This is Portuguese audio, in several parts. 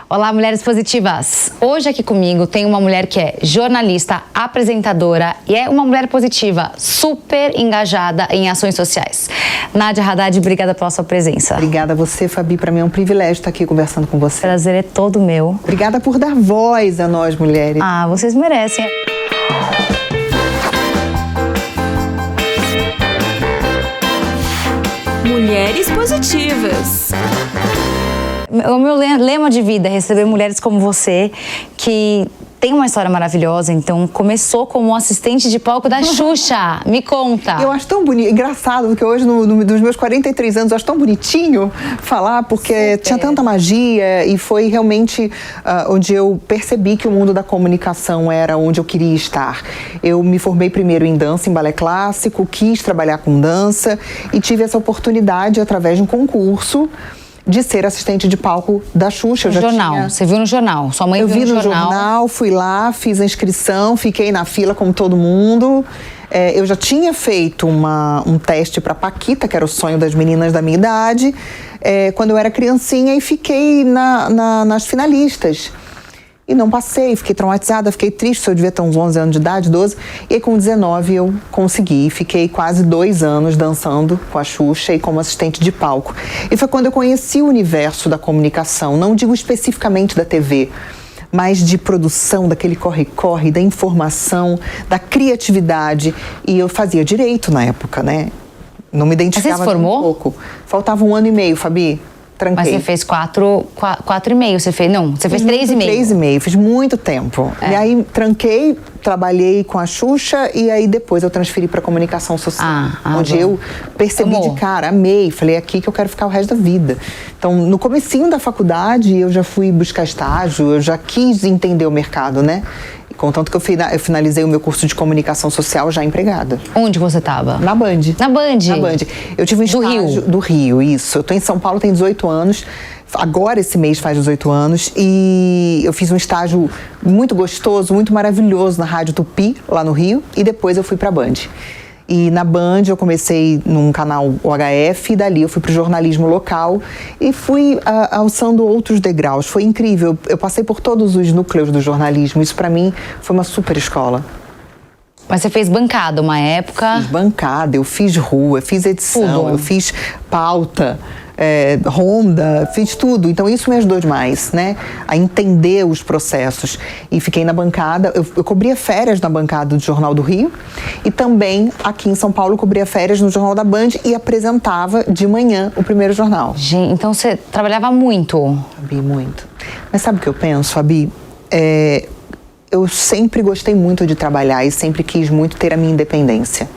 Olá, mulheres positivas! Hoje aqui comigo tem uma mulher que é jornalista, apresentadora e é uma mulher positiva, super engajada em ações sociais. Nádia Haddad, obrigada pela sua presença. Obrigada a você, Fabi. Para mim é um privilégio estar aqui conversando com você. O prazer é todo meu. Obrigada por dar voz a nós, mulheres. Ah, vocês merecem. Mulheres positivas. O meu lema de vida é receber mulheres como você, que tem uma história maravilhosa. Então, começou como assistente de palco da Xuxa. Me conta. Eu acho tão bonito, engraçado, porque hoje, nos meus 43 anos, eu acho tão bonitinho falar, porque tinha tanta magia e foi realmente onde eu percebi que o mundo da comunicação era onde eu queria estar. Eu me formei primeiro em dança, em balé clássico, quis trabalhar com dança e tive essa oportunidade através de um concurso de ser assistente de palco da Xuxa. No jornal, você viu no jornal, sua mãe viu no jornal. Eu vi no jornal, fui lá, fiz a inscrição, fiquei na fila como todo mundo. Eu já tinha feito um teste para Paquita, que era o sonho das meninas da minha idade, quando eu era criancinha, e fiquei nas finalistas. E não passei, fiquei traumatizada, fiquei triste, eu devia ter uns 11 anos de idade, 12. E aí, com 19 eu consegui, fiquei quase 2 anos dançando com a Xuxa e como assistente de palco. E foi quando eu conheci o universo da comunicação, não digo especificamente da TV, mas de produção, daquele corre-corre, da informação, da criatividade. E eu fazia direito na época, né? Não me identificava. Você se formou? Um pouco. Faltava 1 ano e meio, Fabi. Tranquei. Mas você fez 4,5, você fez? Não, você fez 3,5. 3,5, fiz muito tempo. E aí tranquei, trabalhei com a Xuxa e aí depois eu transferi para comunicação social. Onde eu percebi de cara, amei, falei, aqui que eu quero ficar o resto da vida. Então, no comecinho da faculdade, eu já fui buscar estágio, eu já quis entender o mercado, né? Contanto que eu finalizei o meu curso de comunicação social já empregada. Onde você estava? Na Band. Na Band? Na Band. Eu tive um estágio do Rio, isso. Eu tô em São Paulo, tenho 18 anos. Agora esse mês faz 18 anos. E eu fiz um estágio muito gostoso, muito maravilhoso na Rádio Tupi, lá no Rio. E depois eu fui pra Band. E na Band eu comecei num canal OHF e dali eu fui pro jornalismo local e fui alçando outros degraus. Foi incrível, eu passei por todos os núcleos do jornalismo, isso pra mim foi uma super escola. Mas você fez bancada uma época? Fiz bancada, eu fiz rua, fiz edição, eu fiz pauta, ronda, fiz tudo. Então isso me ajudou demais, né? A entender os processos. E fiquei na bancada, eu cobria férias na bancada do Jornal do Rio e também aqui em São Paulo eu cobria férias no Jornal da Band e apresentava de manhã o primeiro jornal. Gente, então você trabalhava muito? Fabi, muito. Mas sabe o que eu penso, Fabi? Eu sempre gostei muito de trabalhar e sempre quis muito ter a minha independência.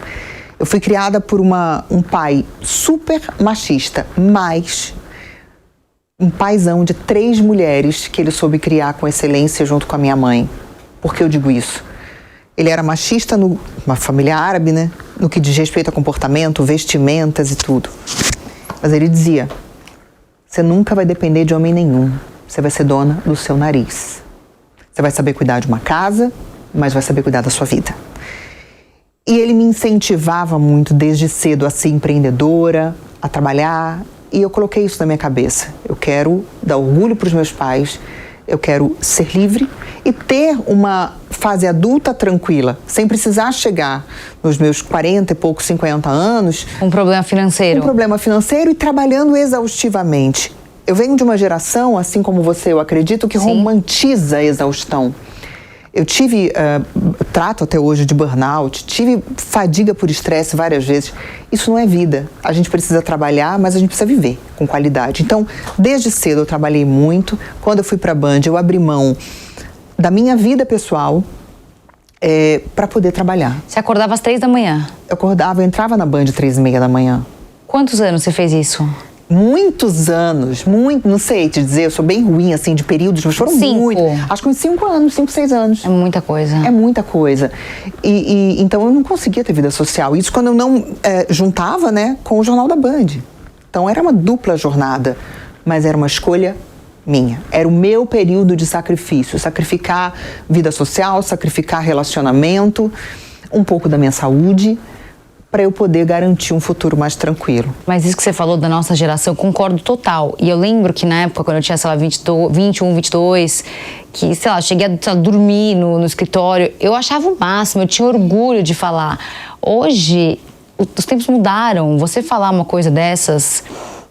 Eu fui criada por um pai super machista, mas um paizão de 3 mulheres que ele soube criar com excelência junto com a minha mãe. Por que eu digo isso? Ele era machista numa família árabe, né? No que diz respeito a comportamento, vestimentas e tudo. Mas ele dizia, você nunca vai depender de homem nenhum. Você vai ser dona do seu nariz. Você vai saber cuidar de uma casa, mas vai saber cuidar da sua vida. E ele me incentivava muito desde cedo a ser empreendedora, a trabalhar, e eu coloquei isso na minha cabeça. Eu quero dar orgulho para os meus pais, eu quero ser livre e ter uma fase adulta tranquila, sem precisar chegar nos meus 40 e poucos, 50 anos... Um problema financeiro. Um problema financeiro e trabalhando exaustivamente. Eu venho de uma geração, assim como você, eu acredito, que romantiza a exaustão. Eu trato até hoje de burnout, tive fadiga por estresse várias vezes. Isso não é vida. A gente precisa trabalhar, mas a gente precisa viver com qualidade. Então, desde cedo eu trabalhei muito. Quando eu fui para a Band, eu abri mão da minha vida pessoal para poder trabalhar. Você acordava às 3 da manhã? Eu entrava na Band 3h30 da manhã. Quantos anos você fez isso? Muitos anos, não sei te dizer, eu sou bem ruim, assim, de períodos, mas foram 5. muito. Acho que uns 5 anos, 5, 6 anos. É muita coisa. É muita coisa. Então eu não conseguia ter vida social. Isso quando eu não juntava, né, com o Jornal da Band. Então era uma dupla jornada, mas era uma escolha minha. Era o meu período de sacrifício. Sacrificar vida social, sacrificar relacionamento, um pouco da minha saúde, para eu poder garantir um futuro mais tranquilo. Mas isso que você falou da nossa geração, eu concordo total. E eu lembro que na época, quando eu tinha, sei lá, 21, 22, que, sei lá, eu cheguei a dormir no escritório, eu achava o máximo, eu tinha orgulho de falar. Hoje, os tempos mudaram. Você falar uma coisa dessas,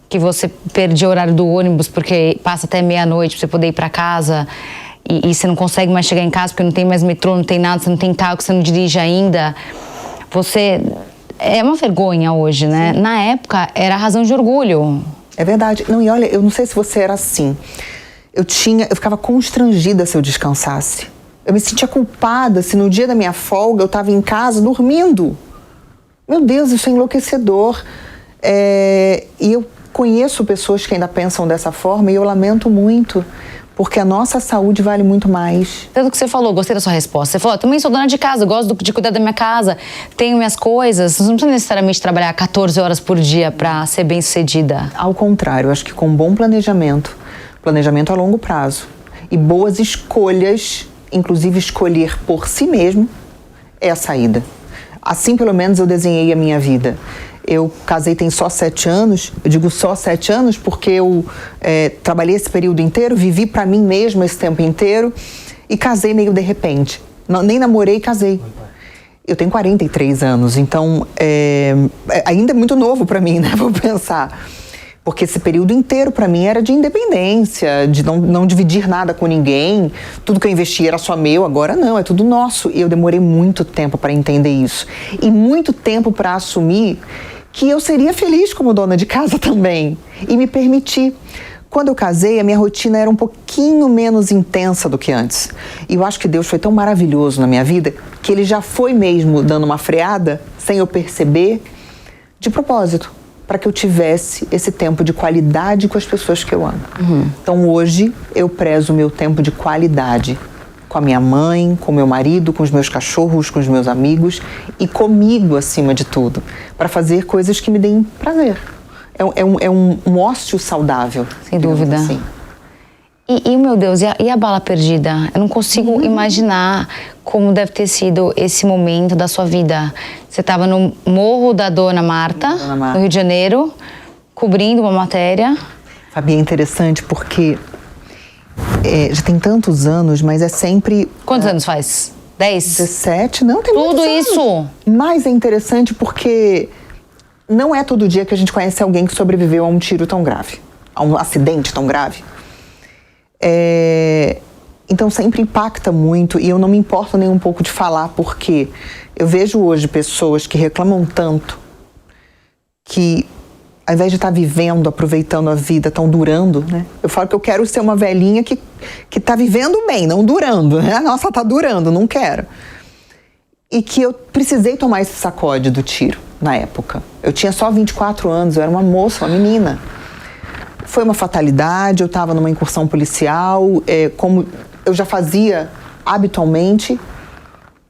que você perde o horário do ônibus porque passa até meia-noite pra você poder ir pra casa e você não consegue mais chegar em casa porque não tem mais metrô, não tem nada, você não tem carro, que você não dirige ainda. Você... É uma vergonha hoje, né? Sim. Na época, era razão de orgulho. É verdade. Não, e olha, eu não sei se você era assim. Eu ficava constrangida se eu descansasse. Eu me sentia culpada se no dia da minha folga eu estava em casa dormindo. Meu Deus, isso é enlouquecedor. E eu conheço pessoas que ainda pensam dessa forma e eu lamento muito. Porque a nossa saúde vale muito mais. Tanto que você falou, gostei da sua resposta. Você falou, eu também sou dona de casa, gosto de cuidar da minha casa, tenho minhas coisas. Você não precisa necessariamente trabalhar 14 horas por dia para ser bem-sucedida. Ao contrário, eu acho que com bom planejamento a longo prazo e boas escolhas, inclusive escolher por si mesmo, é a saída. Assim, pelo menos, eu desenhei a minha vida. Eu casei tem só 7 anos, eu digo só 7 anos porque eu trabalhei esse período inteiro, vivi para mim mesma esse tempo inteiro e casei meio de repente. Nem namorei e casei. Eu tenho 43 anos, então ainda é muito novo para mim, né? Vou pensar. Porque esse período inteiro para mim era de independência, de não dividir nada com ninguém. Tudo que eu investi era só meu, agora não, é tudo nosso. E eu demorei muito tempo para entender isso. E muito tempo para assumir que eu seria feliz como dona de casa também. E me permitir. Quando eu casei, a minha rotina era um pouquinho menos intensa do que antes. E eu acho que Deus foi tão maravilhoso na minha vida que Ele já foi mesmo dando uma freada, sem eu perceber, de propósito, para que eu tivesse esse tempo de qualidade com as pessoas que eu amo. Então hoje eu prezo o meu tempo de qualidade com a minha mãe, com o meu marido, com os meus cachorros, com os meus amigos e comigo acima de tudo, para fazer coisas que me deem prazer. É um ócio saudável. Sem dúvida. Assim. E meu Deus, e a bala perdida? Eu não consigo imaginar como deve ter sido esse momento da sua vida. Você estava no Morro da Dona Marta, no Rio de Janeiro, cobrindo uma matéria. Fabi, é interessante porque já tem tantos anos, mas é sempre... Quantos anos faz? 10? 17? Não, tem muitos anos. Tudo isso? Mas é interessante porque não é todo dia que a gente conhece alguém que sobreviveu a um tiro tão grave, a um acidente tão grave. Então sempre impacta muito e eu não me importo nem um pouco de falar, porque eu vejo hoje pessoas que reclamam tanto que ao invés de estar vivendo, aproveitando a vida, estão durando, né? Eu falo que eu quero ser uma velhinha que está vivendo bem, não durando, né? Nossa, tá durando, não quero. E que eu precisei tomar esse sacode do tiro na época. Eu tinha só 24 anos, eu era uma moça, uma menina. Foi uma fatalidade, eu estava numa incursão policial, como eu já fazia habitualmente,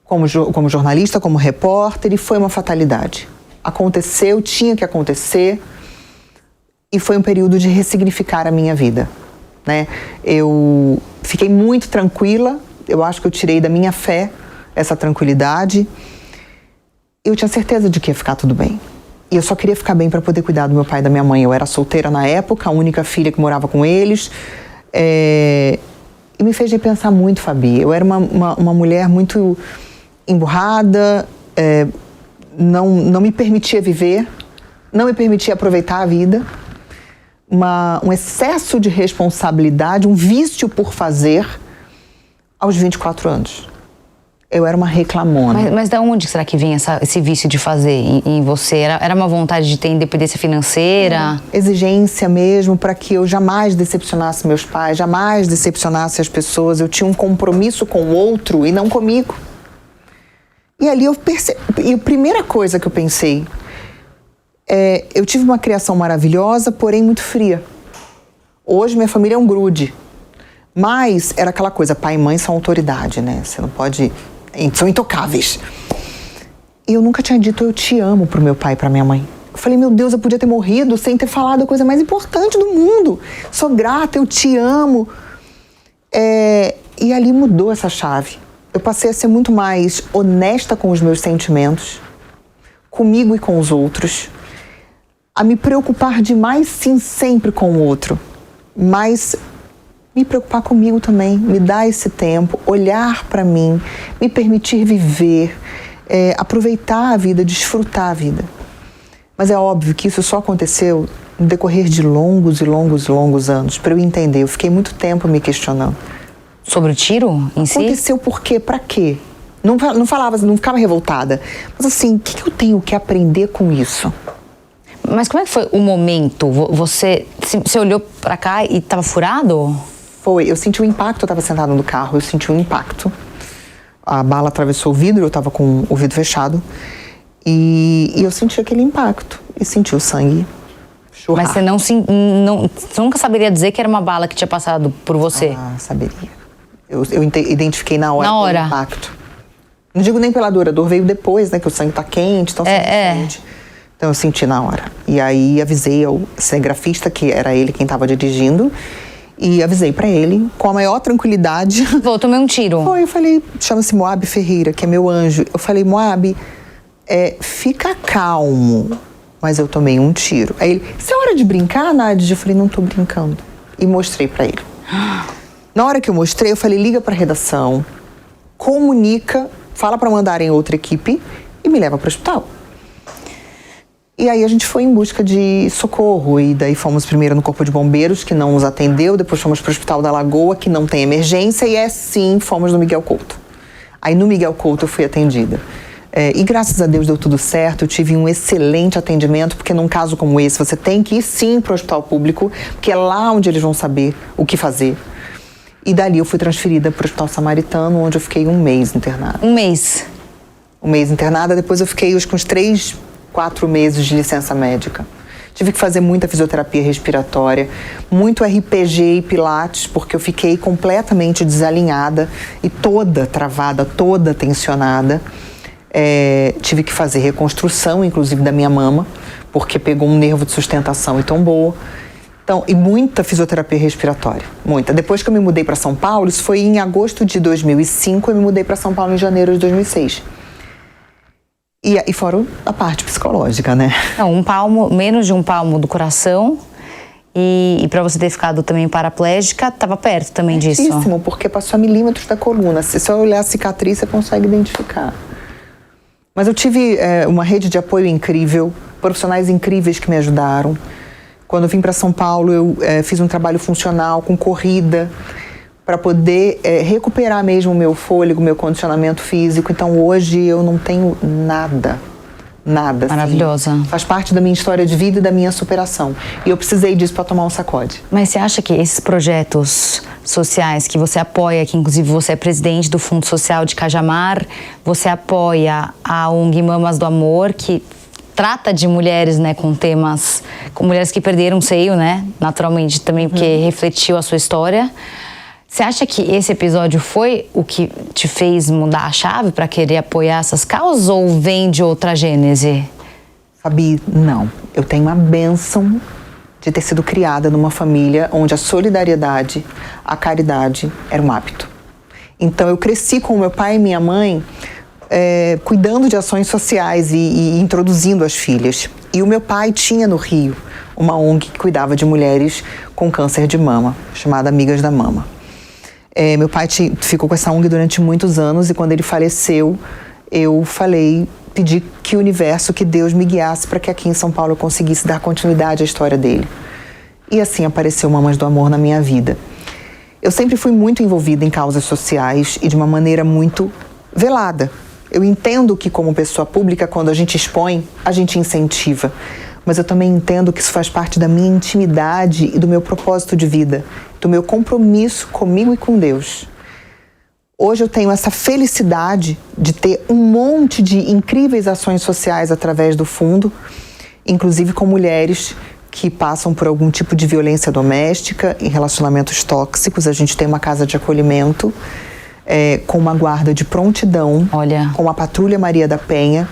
como jornalista, como repórter, e foi uma fatalidade. Aconteceu, tinha que acontecer, e foi um período de ressignificar a minha vida, né? Eu fiquei muito tranquila, eu acho que eu tirei da minha fé essa tranquilidade. Eu tinha certeza de que ia ficar tudo bem. E eu só queria ficar bem para poder cuidar do meu pai e da minha mãe. Eu era solteira na época, a única filha que morava com eles. E me fez repensar muito, Fabi. Eu era uma mulher muito emburrada, não me permitia viver, não me permitia aproveitar a vida. Um excesso de responsabilidade, um vício por fazer aos 24 anos. Eu era uma reclamona. Mas da onde será que vem esse vício de fazer em você? Era uma vontade de ter independência financeira? Exigência mesmo, para que eu jamais decepcionasse meus pais, jamais decepcionasse as pessoas. Eu tinha um compromisso com o outro e não comigo. E ali eu percebi... E a primeira coisa que eu pensei... eu tive uma criação maravilhosa, porém muito fria. Hoje minha família é um grude. Mas era aquela coisa, pai e mãe são autoridade, né? Você não pode... São intocáveis. E eu nunca tinha dito eu te amo pro meu pai e pra minha mãe. Eu falei, meu Deus, eu podia ter morrido sem ter falado a coisa mais importante do mundo. Sou grata, eu te amo. E ali mudou essa chave. Eu passei a ser muito mais honesta com os meus sentimentos, comigo e com os outros, a me preocupar demais, sim, sempre com o outro, mas me preocupar comigo também, me dar esse tempo, olhar para mim, me permitir viver, aproveitar a vida, desfrutar a vida. Mas é óbvio que isso só aconteceu no decorrer de longos e longos e longos anos, para eu entender. Eu fiquei muito tempo me questionando. Sobre o tiro em si? Aconteceu por quê? Pra quê? Não falava, não ficava revoltada. Mas assim, o que eu tenho que aprender com isso? Mas como é que foi o momento? Você olhou pra cá e tava furado? Foi, eu senti um impacto, eu estava sentada no carro, eu senti um impacto. A bala atravessou o vidro, eu estava com o vidro fechado. E eu senti aquele impacto, e senti o sangue churrar. Mas você você nunca saberia dizer que era uma bala que tinha passado por você? Ah, saberia. Eu identifiquei na hora o impacto. Não digo nem pela dor, a dor veio depois, né, que o sangue tá quente, então quente. Então eu senti na hora. E aí avisei ao cinegrafista, que era ele quem estava dirigindo, e avisei pra ele, com a maior tranquilidade. Vou tomar um tiro. Foi, eu falei, chama-se Moab Ferreira, que é meu anjo. Eu falei, Moab, fica calmo, mas eu tomei um tiro. Aí ele, isso é hora de brincar, Nádia? Eu falei, não tô brincando. E mostrei pra ele. Na hora que eu mostrei, eu falei, liga pra redação, comunica, fala pra mandarem outra equipe e me leva pro hospital. E aí a gente foi em busca de socorro, e daí fomos primeiro no Corpo de Bombeiros, que não nos atendeu, depois fomos pro Hospital da Lagoa, que não tem emergência, e assim fomos no Miguel Couto. Aí no Miguel Couto eu fui atendida. E graças a Deus deu tudo certo, eu tive um excelente atendimento, porque num caso como esse você tem que ir sim pro hospital público, porque é lá onde eles vão saber o que fazer. E dali eu fui transferida pro Hospital Samaritano, onde eu fiquei um mês internada. Um mês? Um mês internada, depois eu fiquei uns 3, 4 meses de licença médica. Tive que fazer muita fisioterapia respiratória, muito RPG e pilates, porque eu fiquei completamente desalinhada e toda travada, toda tensionada. Tive que fazer reconstrução, inclusive, da minha mama, porque pegou um nervo de sustentação e tombou. Então, e muita fisioterapia respiratória, muita. Depois que eu me mudei para São Paulo, isso foi em agosto de 2005, eu me mudei para São Paulo em janeiro de 2006. E fora a parte psicológica, né? Não, menos de um palmo do coração. E para você ter ficado também paraplégica, estava perto também disso? Pertíssimo, porque passou a milímetros da coluna. Se você olhar a cicatriz, você consegue identificar. Mas eu tive uma rede de apoio incrível, profissionais incríveis que me ajudaram. Quando eu vim para São Paulo, eu fiz um trabalho funcional com corrida para poder recuperar mesmo o meu fôlego, o meu condicionamento físico. Então hoje eu não tenho nada. Maravilhosa. Assim. Faz parte da minha história de vida e da minha superação. E eu precisei disso para tomar um sacode. Mas você acha que esses projetos sociais que você apoia, que inclusive você é presidente do Fundo Social de Cajamar, você apoia a ONG Mamas do Amor, que trata de mulheres, né, com temas, com mulheres que perderam o seio, né, naturalmente também, porque refletiu a sua história. Você acha que esse episódio foi o que te fez mudar a chave para querer apoiar essas causas ou vem de outra gênese? Fabi, não. Eu tenho uma bênção de ter sido criada numa família onde a solidariedade, a caridade era um hábito. Então eu cresci com meu pai e minha mãe cuidando de ações sociais e introduzindo as filhas. E o meu pai tinha no Rio uma ONG que cuidava de mulheres com câncer de mama, chamada Amigas da Mama. Meu pai ficou com essa ONG durante muitos anos e quando ele faleceu, eu pedi que o universo, que Deus me guiasse para que aqui em São Paulo eu conseguisse dar continuidade à história dele. E assim apareceu Mamas do Amor na minha vida. Eu sempre fui muito envolvida em causas sociais e de uma maneira muito velada. Eu entendo que como pessoa pública, quando a gente expõe, a gente incentiva. Mas eu também entendo que isso faz parte da minha intimidade e do meu propósito de vida, do meu compromisso comigo e com Deus. Hoje eu tenho essa felicidade de ter um monte de incríveis ações sociais através do fundo, inclusive com mulheres que passam por algum tipo de violência doméstica, em relacionamentos tóxicos. A gente tem uma casa de acolhimento com uma guarda de prontidão, com a Patrulha Maria da Penha.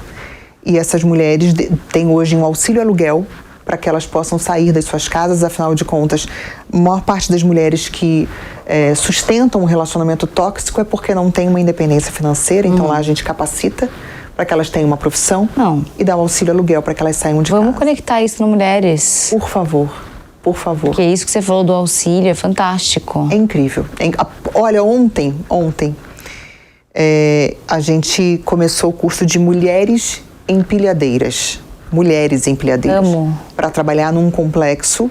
E essas mulheres têm hoje um auxílio aluguel para que elas possam sair das suas casas. Afinal de contas, a maior parte das mulheres que sustentam um relacionamento tóxico é porque não tem uma independência financeira. Então lá a gente capacita para que elas tenham uma profissão. Não. E dar o auxílio aluguel para que elas saiam de Vamos casa. conectar isso no Mulheres. Por favor, por favor. Porque isso que você falou do auxílio é fantástico. É incrível. Olha, ontem, a gente começou o curso de mulheres empilhadeiras. Mulheres empilhadeiras. Amo. Para trabalhar num complexo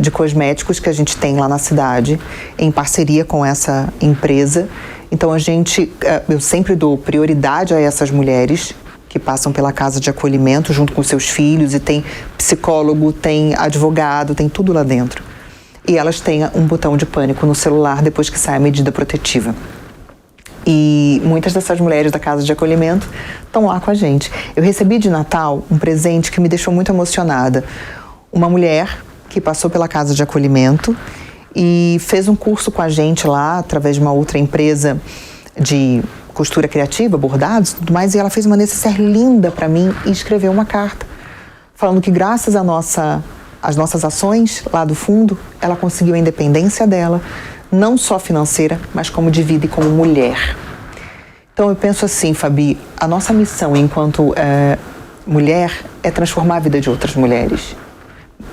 de cosméticos que a gente tem lá na cidade, em parceria com essa empresa. Então eu sempre dou prioridade a essas mulheres que passam pela casa de acolhimento junto com seus filhos, e tem psicólogo, tem advogado, tem tudo lá dentro. E elas têm um botão de pânico no celular depois que sai a medida protetiva. E muitas dessas mulheres da casa de acolhimento estão lá com a gente. Eu recebi de Natal um presente que me deixou muito emocionada. Uma mulher que passou pela casa de acolhimento e fez um curso com a gente lá, através de uma outra empresa de costura criativa, bordados e tudo mais, e ela fez uma necessaire linda para mim e escreveu uma carta, falando que graças às nossas ações lá do fundo, ela conseguiu a independência dela, não só financeira, mas como de vida e como mulher. Então eu penso assim, Fabi, a nossa missão enquanto mulher é transformar a vida de outras mulheres.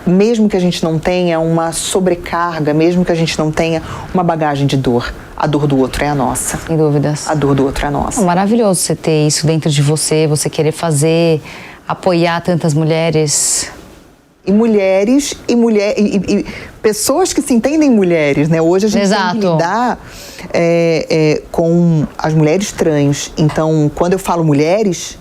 Mesmo que a gente não tenha uma sobrecarga, mesmo que a gente não tenha uma bagagem de dor, a dor do outro é a nossa. Sem dúvidas. A dor do outro é a nossa. É maravilhoso você ter isso dentro de você, você querer fazer, apoiar tantas mulheres. E mulheres e pessoas que se entendem mulheres, né? Hoje a gente tem que lidar com as mulheres trans. Então, quando eu falo mulheres,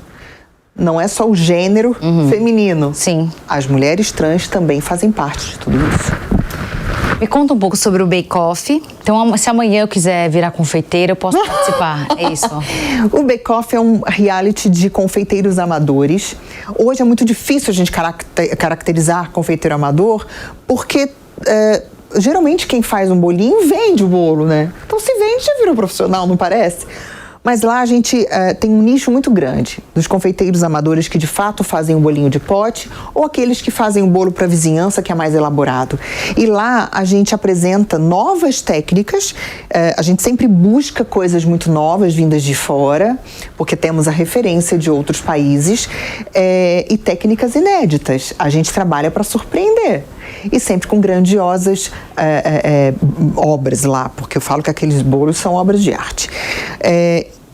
não é só o gênero feminino. Sim. As mulheres trans também fazem parte de tudo isso. Me conta um pouco sobre o Bake Off. Então, se amanhã eu quiser virar confeiteira, eu posso participar. É isso. O Bake Off é um reality de confeiteiros amadores. Hoje é muito difícil a gente caracterizar confeiteiro amador, porque geralmente quem faz um bolinho vende o bolo, né? Então, se vende, já virou profissional, não parece? Mas lá a gente tem um nicho muito grande dos confeiteiros amadores que de fato fazem o bolinho de pote, ou aqueles que fazem o bolo para a vizinhança, que é mais elaborado. E lá a gente apresenta novas técnicas, a gente sempre busca coisas muito novas vindas de fora, porque temos a referência de outros países, e técnicas inéditas. A gente trabalha para surpreender. E sempre com grandiosas obras lá, porque eu falo que aqueles bolos são obras de arte.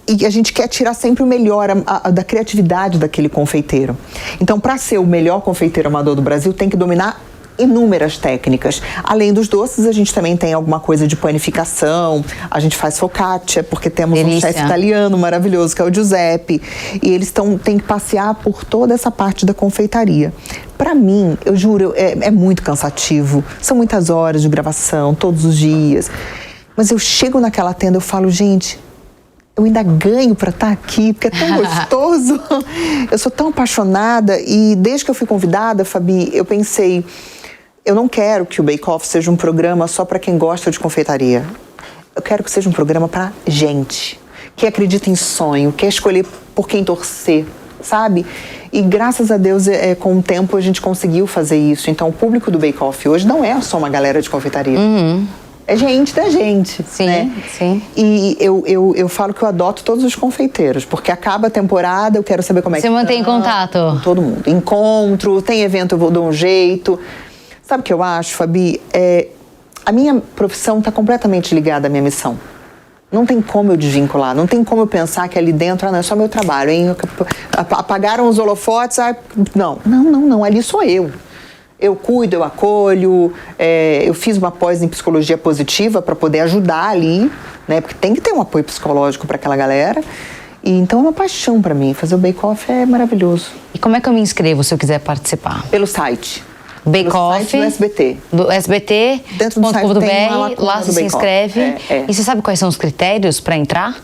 E a gente quer tirar sempre o melhor da criatividade daquele confeiteiro. Então, para ser o melhor confeiteiro amador do Brasil, tem que dominar inúmeras técnicas. Além dos doces, a gente também tem alguma coisa de panificação, a gente faz focaccia, porque temos um chefe italiano maravilhoso, que é o Giuseppe, e eles têm que passear por toda essa parte da confeitaria. Para mim, eu juro, é muito cansativo, são muitas horas de gravação, todos os dias, mas eu chego naquela tenda, eu falo, gente, eu ainda ganho para estar aqui, porque é tão gostoso. Eu sou tão apaixonada, e desde que eu fui convidada, Fabi, eu pensei, eu não quero que o Bake Off seja um programa só para quem gosta de confeitaria. Eu quero que seja um programa para gente que acredita em sonho, quer escolher por quem torcer, sabe? E graças a Deus, com o tempo, a gente conseguiu fazer isso. Então, o público do Bake Off hoje não é só uma galera de confeitaria. É gente da gente, sim, né? Sim. E eu falo que eu adoto todos os confeiteiros, porque acaba a temporada, eu quero saber como é que você mantém contato? Com todo mundo. Encontro, tem evento, eu vou dar um jeito. Sabe o que eu acho, Fabi? A minha profissão está completamente ligada à minha missão. Não tem como eu desvincular, não tem como eu pensar que ali dentro, não, é só meu trabalho, hein? Apagaram os holofotes, não, ali sou eu. Eu cuido, eu acolho, eu fiz uma pós em psicologia positiva para poder ajudar ali, né? Porque tem que ter um apoio psicológico para aquela galera. E então é uma paixão para mim, fazer o Bake Off é maravilhoso. E como é que eu me inscrevo se eu quiser participar? Pelo site. Bake Off. Site do SBT. Do SBT. Dentro do site tem uma lacuna lá do você se Bake Off. inscreve. E você sabe quais são os critérios para entrar?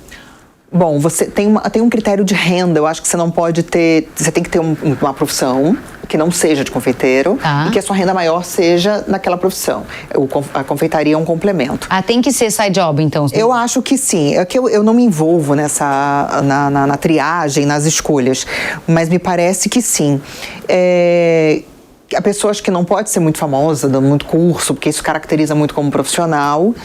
Bom, você tem um critério de renda. Eu acho que você não pode ter... Você tem que ter uma profissão que não seja de confeiteiro e que a sua renda maior seja naquela profissão. A confeitaria é um complemento. Tem que ser side job, então? Eu acho que sim. É que eu não me envolvo na triagem, nas escolhas, mas me parece que sim. Há pessoas que não pode ser muito famosa, dando muito curso, porque isso caracteriza muito como profissional,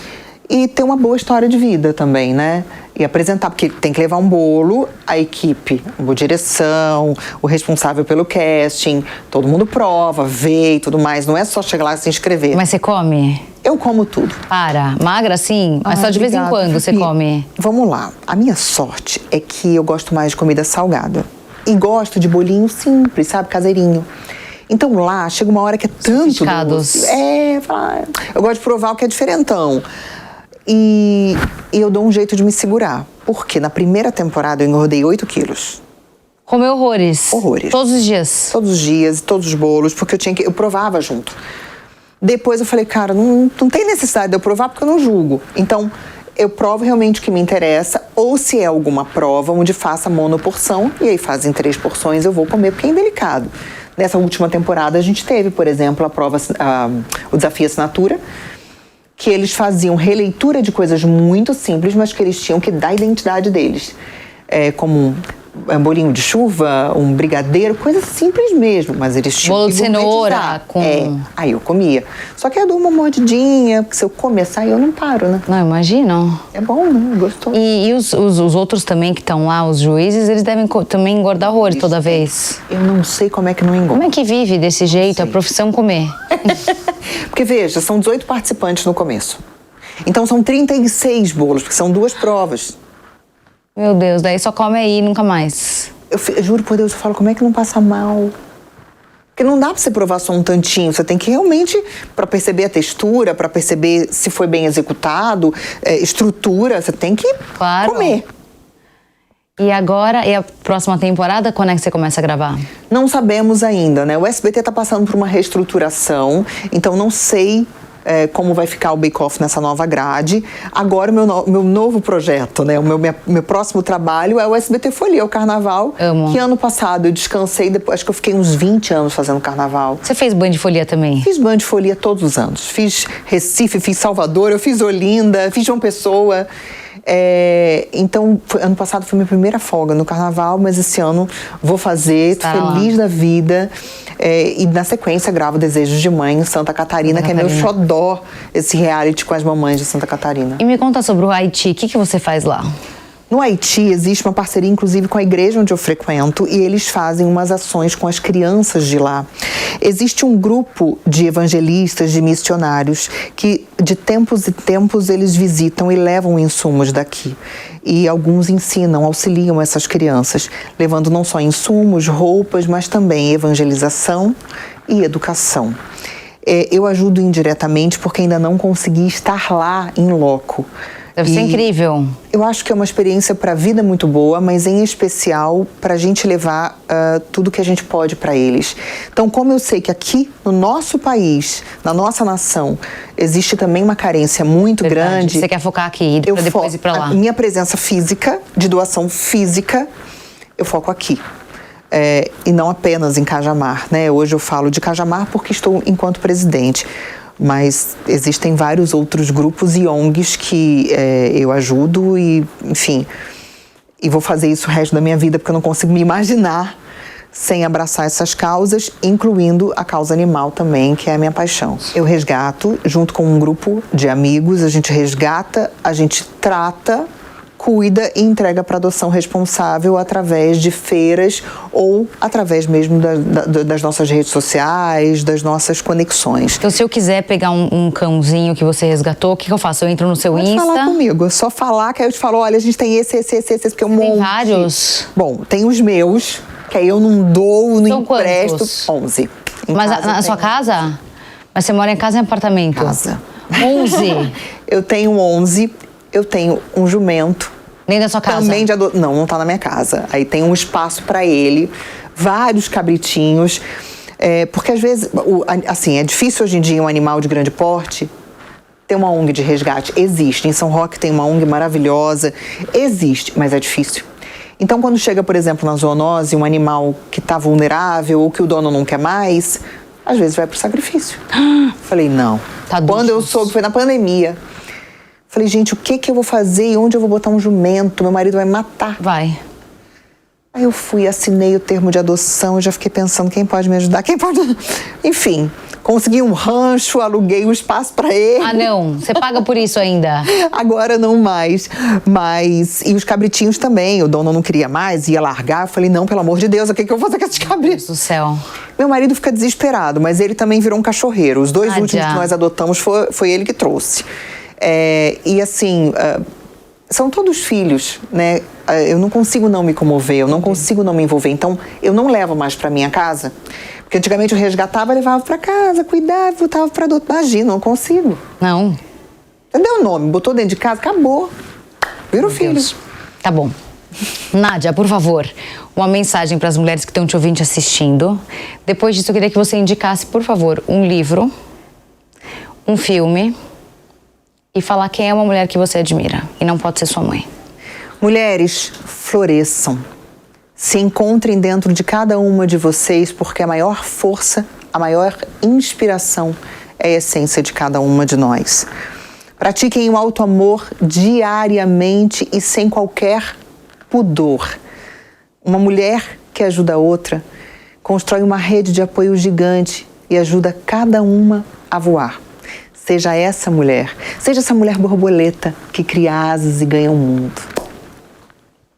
e ter uma boa história de vida também, né? e apresentar, porque tem que levar um bolo, a equipe, a direção, o responsável pelo casting, todo mundo prova, vê e tudo mais. Não é só chegar lá e se inscrever. Mas você come? Eu como tudo. Magra assim? Mas só de vez em quando você come? Vamos lá. A minha sorte é que eu gosto mais de comida salgada. E gosto de bolinho simples, sabe? Caseirinho. Então lá, chega uma hora que é tanto doce. Eu gosto de provar o que é diferentão. E eu dou um jeito de me segurar. Porque na primeira temporada eu engordei 8 quilos. Comeu horrores? Horrores. Todos os dias? Todos os dias, todos os bolos, porque eu provava junto. Depois eu falei, cara, não tem necessidade de eu provar porque eu não julgo. Então, eu provo realmente o que me interessa, ou se é alguma prova onde faça monoporção, e aí fazem 3 porções, eu vou comer porque é indelicado. Nessa última temporada a gente teve, por exemplo, a prova, o Desafio Assinatura, que eles faziam releitura de coisas muito simples, mas que eles tinham que dar a identidade deles. Como um bolinho de chuva, um brigadeiro, coisa simples mesmo, mas eles tinham bolo que de cenoura com... Aí eu comia. Só que eu dou uma mordidinha, porque se eu começar eu não paro, né? Não, imagino. É bom, né? Gostoso. E os outros também que estão lá, os juízes, eles devem também engordar horrores toda vez. Eu não sei como é que não engorda. Como é que vive desse jeito, a profissão comer? Porque veja, são 18 participantes no começo. Então são 36 bolos, porque são 2 provas. Meu Deus, daí só come aí, nunca mais. Eu juro por Deus, eu falo, como é que não passa mal? Porque não dá pra você provar só um tantinho, você tem que realmente, pra perceber a textura, pra perceber se foi bem executado, estrutura, você tem que comer. E agora, e a próxima temporada, quando é que você começa a gravar? Não sabemos ainda, né? O SBT tá passando por uma reestruturação, então não sei como vai ficar o Bake Off nessa nova grade. Agora, o meu novo projeto, né? O meu próximo trabalho é o SBT Folia, o Carnaval. Amo. Que ano passado eu descansei, depois, acho que eu fiquei uns 20 anos fazendo Carnaval. Você fez Band de Folia também? Fiz Band de Folia todos os anos. Fiz Recife, fiz Salvador, eu fiz Olinda, fiz João Pessoa. Então, ano passado foi minha primeira folga no Carnaval, mas esse ano vou fazer, tô feliz da vida. E na sequência gravo Desejos de Mãe em Santa Catarina, que é meu xodó, esse reality com as mamães de Santa Catarina. E me conta sobre o Haiti, o que você faz lá? No Haiti existe uma parceria, inclusive, com a igreja onde eu frequento, e eles fazem umas ações com as crianças de lá. Existe um grupo de evangelistas, de missionários, que de tempos em tempos eles visitam e levam insumos daqui. E alguns ensinam, auxiliam essas crianças, levando não só insumos, roupas, mas também evangelização e educação. Eu ajudo indiretamente porque ainda não consegui estar lá em loco. Deve ser incrível. Eu acho que é uma experiência para a vida muito boa, mas em especial para a gente levar tudo que a gente pode para eles. Então, como eu sei que aqui no nosso país, na nossa nação, existe também uma carência muito grande. Você quer focar aqui, para depois ir para lá. A minha presença física, de doação física, eu foco aqui. E não apenas em Cajamar, né? Hoje eu falo de Cajamar porque estou enquanto presidente. Mas existem vários outros grupos e ONGs que eu ajudo e, enfim, e vou fazer isso o resto da minha vida porque eu não consigo me imaginar sem abraçar essas causas, incluindo a causa animal também, que é a minha paixão. Eu resgato, junto com um grupo de amigos, a gente resgata, a gente trata, cuida e entrega para adoção responsável através de feiras ou através mesmo das nossas redes sociais, das nossas conexões. Então, se eu quiser pegar um cãozinho que você resgatou, o que eu faço? Eu entro no seu Insta? Pode falar comigo, é só falar que aí eu te falo, olha, a gente tem esse, porque é um monte. Tem vários? Bom, tem os meus, que aí eu não dou, não empresto. Quantos? 11. Mas na sua casa? Mas você mora em casa ou em apartamento? Casa. 11? Eu tenho 11, eu tenho um jumento. Nem da sua casa? Também de não tá na minha casa. Aí tem um espaço para ele, vários cabritinhos. Porque às vezes, assim, é difícil hoje em dia um animal de grande porte ter uma ONG de resgate. Existe. Em São Roque tem uma ONG maravilhosa. Existe, mas é difícil. Então, quando chega, por exemplo, na zoonose, um animal que tá vulnerável ou que o dono não quer mais, às vezes vai pro sacrifício. Falei, não. Quando eu soube, foi na pandemia. Falei, gente, o que eu vou fazer e onde eu vou botar um jumento? Meu marido vai me matar. Vai. Aí eu fui, assinei o termo de adoção, eu já fiquei pensando, quem pode me ajudar? Quem pode... Enfim, consegui um rancho, aluguei um espaço para ele. Ah, não. Você paga por isso ainda? Agora não mais. E os cabritinhos também. O dono não queria mais, ia largar. Eu falei, não, pelo amor de Deus, o que eu vou fazer com esses cabritos? Deus do céu. Meu marido fica desesperado, mas ele também virou um cachorreiro. Os 2 últimos que nós adotamos foi ele que trouxe. E assim, são todos filhos, né? Eu não consigo não me comover, eu não consigo não me envolver. Então, eu não levo mais para minha casa. Porque antigamente eu resgatava, levava para casa, cuidava, voltava para adotar. Imagina, não consigo. Não. Você deu o nome, botou dentro de casa, acabou. Virou filho. Deus. Tá bom. Nádia, por favor, uma mensagem para as mulheres que estão te ouvindo e assistindo. Depois disso, eu queria que você indicasse, por favor, um livro, um filme e falar quem é uma mulher que você admira. E não pode ser sua mãe. Mulheres, floresçam. Se encontrem dentro de cada uma de vocês, porque a maior força, a maior inspiração é a essência de cada uma de nós. Pratiquem o auto-amor diariamente e sem qualquer pudor. Uma mulher que ajuda a outra constrói uma rede de apoio gigante e ajuda cada uma a voar. Seja essa mulher borboleta que cria asas e ganha o mundo.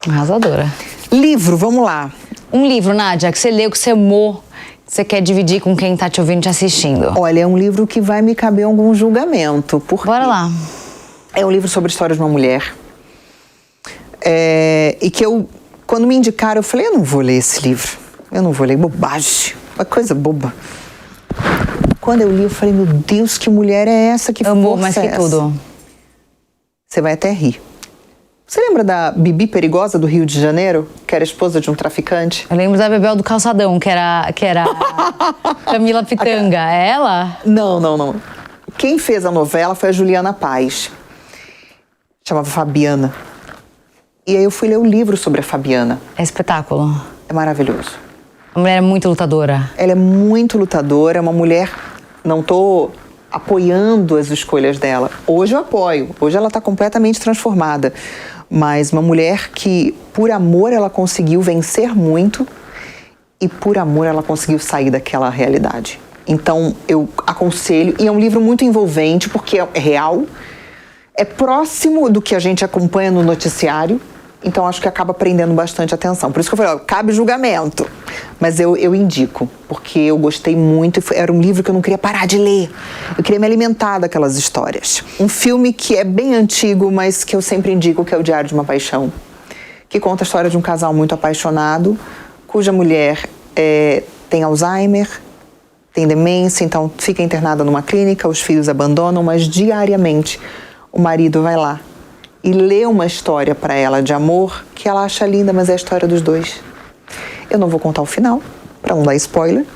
Arrasadora. Livro, vamos lá. Um livro, Nádia, que você leu, que você amou, que você quer dividir com quem tá te ouvindo e te assistindo. Olha, é um livro que vai me caber algum julgamento. Bora lá. É um livro sobre a história de uma mulher. E que quando me indicaram, eu falei, eu não vou ler esse livro. Eu não vou ler, bobagem, uma coisa boba. Quando eu li, eu falei, meu Deus, que mulher é essa? Que amor, força mas é que essa? tudo. Você vai até rir. Você lembra da Bibi Perigosa do Rio de Janeiro, que era esposa de um traficante? Eu lembro da Bebel do Calçadão, que era Camila Pitanga. É ela? Não. Quem fez a novela foi a Juliana Paz. Chamava Fabiana. E aí eu fui ler o livro sobre a Fabiana. É espetáculo. É maravilhoso. A mulher é muito lutadora. Ela é muito lutadora, é uma mulher... Não tô apoiando as escolhas dela. Hoje eu apoio. Hoje ela está completamente transformada. Mas uma mulher que, por amor, ela conseguiu vencer muito e, por amor, ela conseguiu sair daquela realidade. Então, eu aconselho, e é um livro muito envolvente, porque é real, é próximo do que a gente acompanha no noticiário, então acho que acaba prendendo bastante atenção. Por isso que eu falei, ó, cabe julgamento, mas eu indico, porque eu gostei muito, era um livro que eu não queria parar de ler, eu queria me alimentar daquelas histórias. Um filme que é bem antigo, mas que eu sempre indico, que é O Diário de uma Paixão, que conta a história de um casal muito apaixonado, cuja mulher tem Alzheimer, tem demência, então fica internada numa clínica, os filhos abandonam, mas diariamente o marido vai lá e lê uma história para ela de amor que ela acha linda, mas é a história dos dois. Eu não vou contar o final, para não dar spoiler,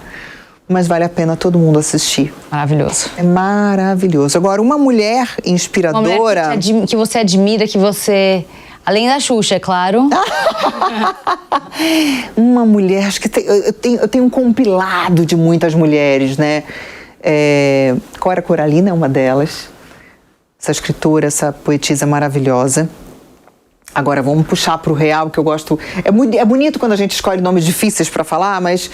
mas vale a pena todo mundo assistir. Maravilhoso. É maravilhoso. Agora, uma mulher inspiradora... Uma mulher que você admira, que você... Além da Xuxa, é claro. Uma mulher, acho que eu tenho um compilado de muitas mulheres, né? Cora Coralina é uma delas. Essa escritora, essa poetisa maravilhosa. Agora, vamos puxar para o real, que eu gosto... É bonito quando a gente escolhe nomes difíceis para falar, mas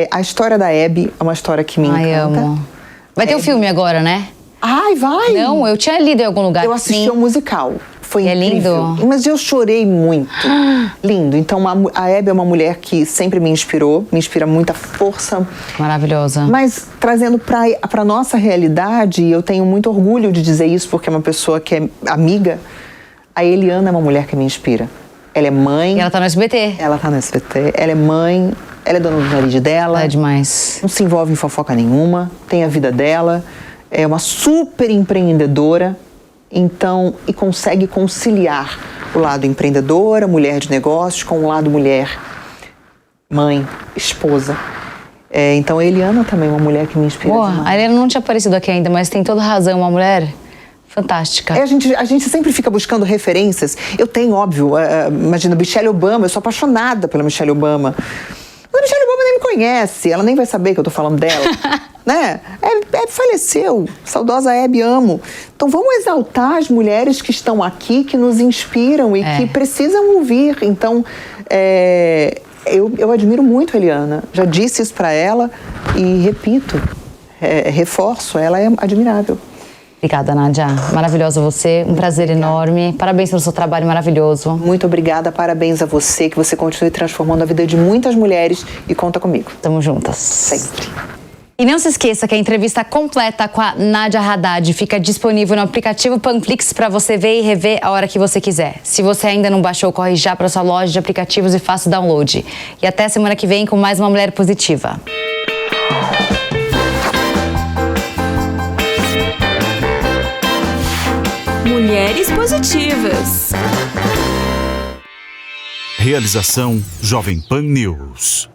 a história da Hebe é uma história que me encanta. Ai, amo. Vai ter um filme agora, né? Ai, vai! Não, eu tinha lido em algum lugar. Eu assisti ao musical. Foi incrível. Lindo? Mas eu chorei muito. Lindo. Então, a Hebe é uma mulher que sempre me inspirou, me inspira muita força. Maravilhosa. Mas, trazendo para a nossa realidade, eu tenho muito orgulho de dizer isso, porque é uma pessoa que é amiga. A Eliana é uma mulher que me inspira. Ela é mãe. E ela tá no SBT. Ela tá no SBT. Ela é mãe, ela é dona do nariz dela. Ela é demais. Não se envolve em fofoca nenhuma, tem a vida dela. É uma super empreendedora. Então, e consegue conciliar o lado empreendedora, mulher de negócios, com o lado mulher, mãe, esposa. Então, a Eliana também é uma mulher que me inspira demais. A Eliana não tinha aparecido aqui ainda, mas tem toda razão, uma mulher fantástica. A gente sempre fica buscando referências. Eu tenho, óbvio, imagina, Michelle Obama, eu sou apaixonada pela Michelle Obama. Mas a Michelle Obama nem me conhece, ela nem vai saber que eu tô falando dela. Né? Hebe faleceu, saudosa Hebe, amo. Então vamos exaltar as mulheres que estão aqui, que nos inspiram e que precisam ouvir. Então, eu admiro muito a Eliana, já disse isso para ela e repito, reforço, ela é admirável. Obrigada, Nádia. Maravilhosa você, um prazer enorme. Parabéns pelo seu trabalho maravilhoso. Muito obrigada, parabéns a você, que você continue transformando a vida de muitas mulheres e conta comigo. Tamo juntas. Sempre. E não se esqueça que a entrevista completa com a Nádia Haddad fica disponível no aplicativo Panflix para você ver e rever a hora que você quiser. Se você ainda não baixou, corre já para sua loja de aplicativos e faça o download. E até semana que vem com mais uma Mulher Positiva. Mulheres Positivas. Realização Jovem Pan News.